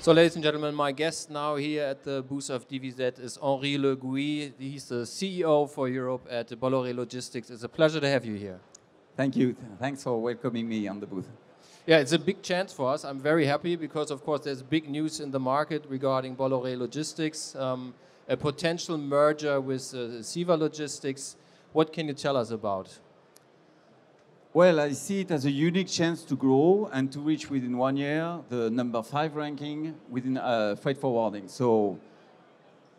So, ladies and gentlemen, my guest now here at the booth of DVZ is Henri Le Gouis. He's the CEO for Europe at Bolloré Logistics. It's a pleasure to have you here. Thank you. Thanks for welcoming me on the booth. Yeah, it's a big chance for us. I'm very happy because, of course, there's big news in the market regarding Bolloré Logistics, a potential merger with Siva Logistics. What can you tell us about? Well, I see it as a unique chance to grow and to reach within 1 year the number 5 ranking within freight forwarding.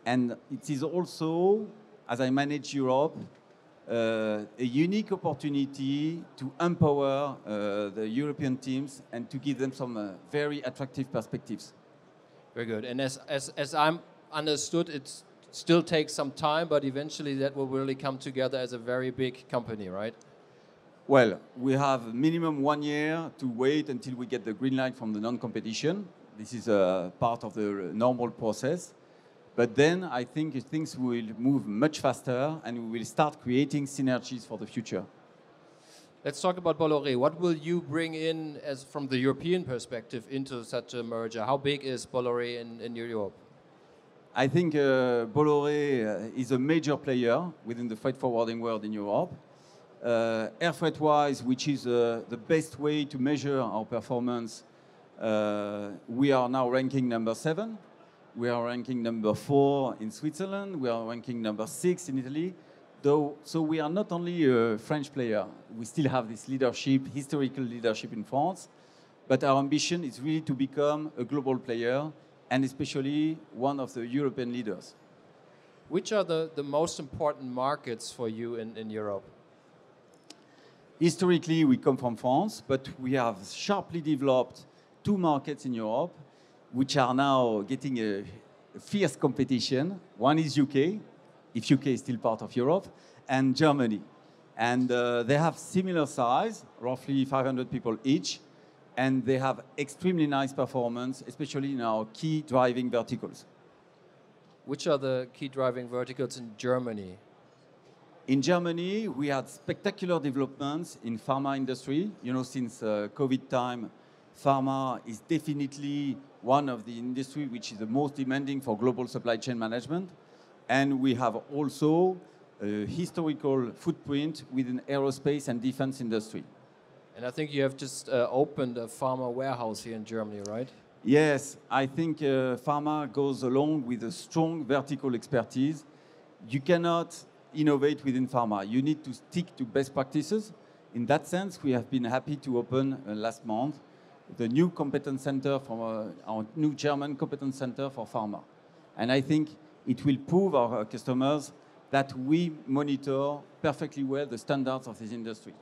And it is also, as I manage Europe, a unique opportunity to empower the European teams and to give them some very attractive perspectives. Very good. And as I'm understood, it still takes some time, but eventually that will really come together as a very big company, right? Well, we have minimum 1 year to wait until we get the green light from the non-competition. This is a part of the normal process. But then I think things will move much faster and we will start creating synergies for the future. Let's talk about Bolloré. What will you bring in as from the European perspective into such a merger? How big is Bolloré in Europe? I think Bolloré is a major player within the freight forwarding world in Europe. Air freight-wise, which is the best way to measure our performance, we are now ranking number 7. We are ranking number 4 in Switzerland. We are ranking number 6 in Italy. So we are not only a French player. We still have this leadership, historical leadership in France. But our ambition is really to become a global player and especially one of the European leaders. Which are the most important markets for you in Europe? Historically, we come from France, but we have sharply developed 2 markets in Europe, which are now getting a fierce competition. One is UK, if UK is still part of Europe, and Germany. And they have similar size, roughly 500 people each, and they have extremely nice performance, especially in our key driving verticals. Which are the key driving verticals in Germany? In Germany, we had spectacular developments in pharma industry. You know, since COVID time, pharma is definitely one of the industry which is the most demanding for global supply chain management. And we have also a historical footprint within aerospace and defense industry. And I think you have just opened a pharma warehouse here in Germany, right? Yes, I think pharma goes along with a strong vertical expertise. You cannot innovate within pharma. You need to stick to best practices. In that sense, we have been happy to open last month the new competence center from our new German competence center for pharma. And I think it will prove our customers that we monitor perfectly well the standards of this industry.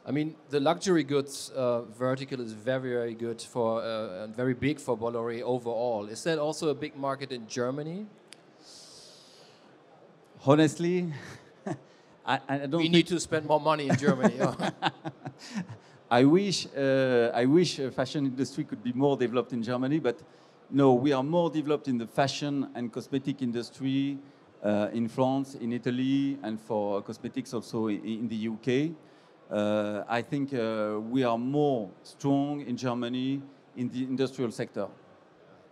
I mean, the luxury goods vertical is very, very good for and very big for Bolloré overall. Is that also a big market in Germany? Honestly, I don't. We need to spend more money in Germany. I wish fashion industry could be more developed in Germany, but no, we are more developed in the fashion and cosmetic industry in France, in Italy, and for cosmetics also in the UK. I think we are more strong in Germany in the industrial sector.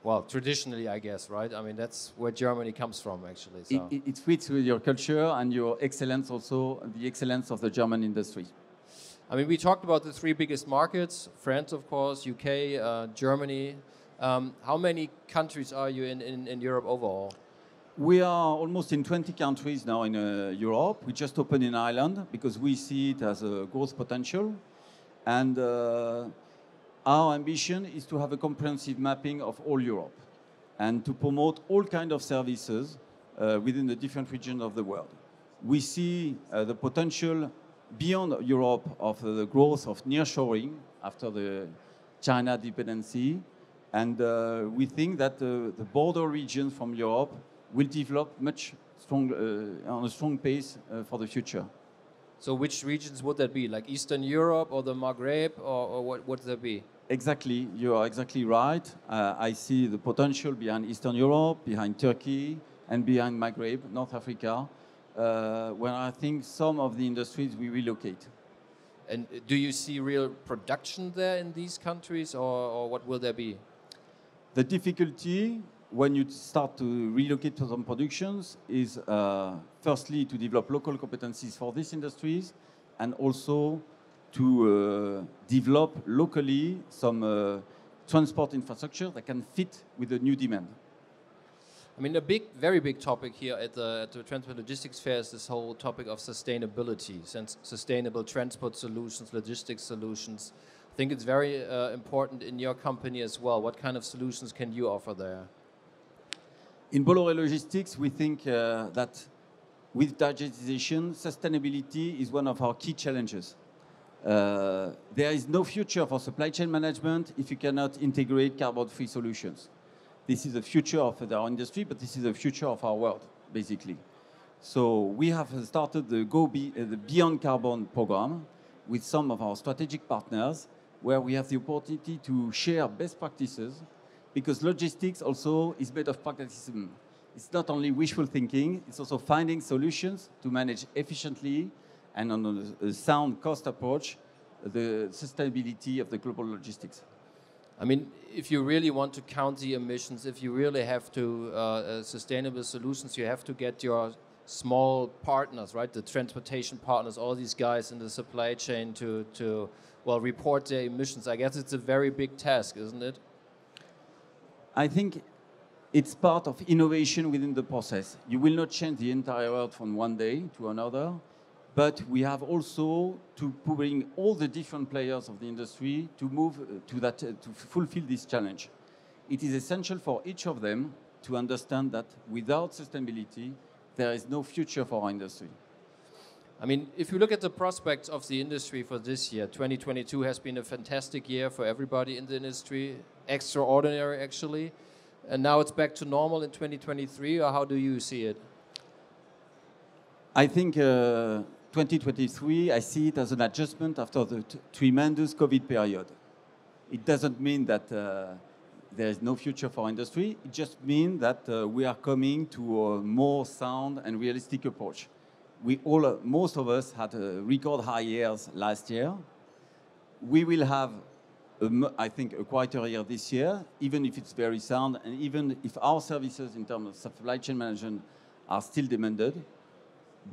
Well, traditionally, I guess, right? I mean, that's where Germany comes from, actually. So. It fits with your culture and your excellence also, the excellence of the German industry. I mean, we talked about the 3 biggest markets, France, of course, UK, Germany. How many countries are you in Europe overall? We are almost in 20 countries now in Europe. We just opened in Ireland because we see it as a growth potential. And our ambition is to have a comprehensive mapping of all Europe and to promote all kinds of services within the different regions of the world. We see the potential beyond Europe of the growth of nearshoring after the China dependency. And we think that the border regions from Europe will develop much on a strong pace for the future. So which regions would that be? Like Eastern Europe or the Maghreb, or what would that be? Exactly, you are exactly right. I see the potential behind Eastern Europe, behind Turkey, and behind Maghreb, North Africa, where I think some of the industries will relocate. And do you see real production there in these countries, or what will there be? The difficulty when you start to relocate to some productions is firstly to develop local competencies for these industries, and also to develop locally some transport infrastructure that can fit with the new demand. I mean, a very big topic here at the Transport Logistics Fair is this whole topic of sustainability, sustainable transport solutions, logistics solutions. I think it's very important in your company as well. What kind of solutions can you offer there? In Bolloré Logistics, we think that with digitization, sustainability is one of our key challenges. There is no future for supply chain management if you cannot integrate carbon-free solutions. This is the future of our industry, but this is the future of our world, basically. So we have started the the Beyond Carbon program with some of our strategic partners, where we have the opportunity to share best practices, because logistics also is made of pragmatism. It's not only wishful thinking, it's also finding solutions to manage efficiently and on a sound cost approach the sustainability of the global logistics. I mean, if you really want to count the emissions, if you really have to sustainable solutions, you have to get your small partners, right? The transportation partners, all these guys in the supply chain to report their emissions. I guess it's a very big task, isn't it? I think it's part of innovation within the process. You will not change the entire world from one day to another, but we have also to bring all the different players of the industry to move to fulfill this challenge. It is essential for each of them to understand that without sustainability, there is no future for our industry. I mean, if you look at the prospects of the industry for this year, 2022 has been a fantastic year for everybody in the industry, extraordinary actually, and now it's back to normal in 2023, or how do you see it? I think 2023, I see it as an adjustment after the tremendous COVID period. It doesn't mean that there is no future for industry. It just means that we are coming to a more sound and realistic approach. Most of us had record high years last year. We will have, I think, a quieter year this year, even if it's very sound, and even if our services in terms of supply chain management are still demanded.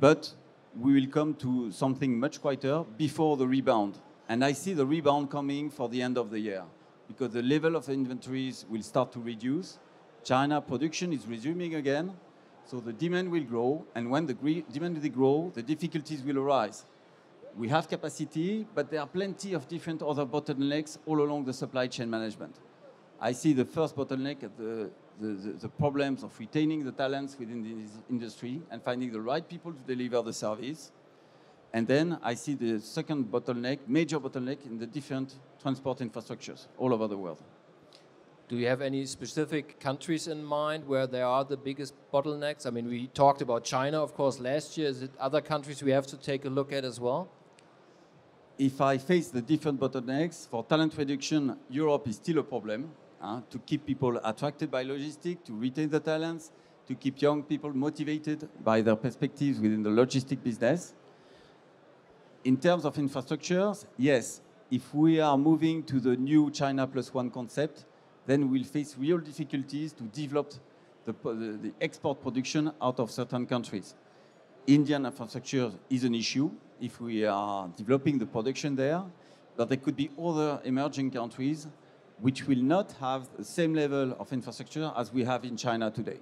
But we will come to something much quieter before the rebound. And I see the rebound coming for the end of the year, because the level of inventories will start to reduce. China production is resuming again, so the demand will grow. And when the demand will grow, the difficulties will arise. We have capacity, but there are plenty of different other bottlenecks all along the supply chain management. I see the first bottleneck at the problems of retaining the talents within this industry and finding the right people to deliver the service. And then I see the second bottleneck, major bottleneck, in the different transport infrastructures all over the world. Do you have any specific countries in mind where there are the biggest bottlenecks? I mean, we talked about China, of course, last year. Is it other countries we have to take a look at as well? If I face the different bottlenecks, for talent reduction, Europe is still a problem. To keep people attracted by logistics, to retain the talents, to keep young people motivated by their perspectives within the logistic business. In terms of infrastructures, yes, if we are moving to the new China Plus One concept, then we'll face real difficulties to develop the export production out of certain countries. Indian infrastructure is an issue if we are developing the production there, but there could be other emerging countries which will not have the same level of infrastructure as we have in China today.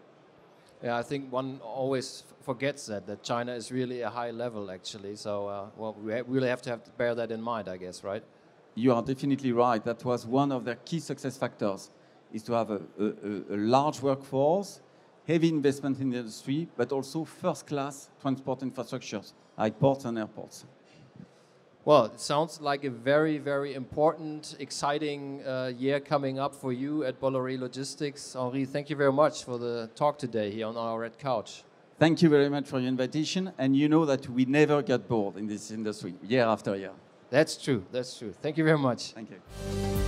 Yeah, I think one always forgets that China is really a high level, actually. So, we really have to bear that in mind, I guess, right? You are definitely right. That was one of their key success factors, is to have a large workforce, heavy investment in the industry, but also first-class transport infrastructures, like ports and airports. Well, it sounds like a very, very important, exciting year coming up for you at Bolloré Logistics. Henri, thank you very much for the talk today here on our red couch. Thank you very much for your invitation. And you know that we never get bored in this industry, year after year. That's true. That's true. Thank you very much. Thank you.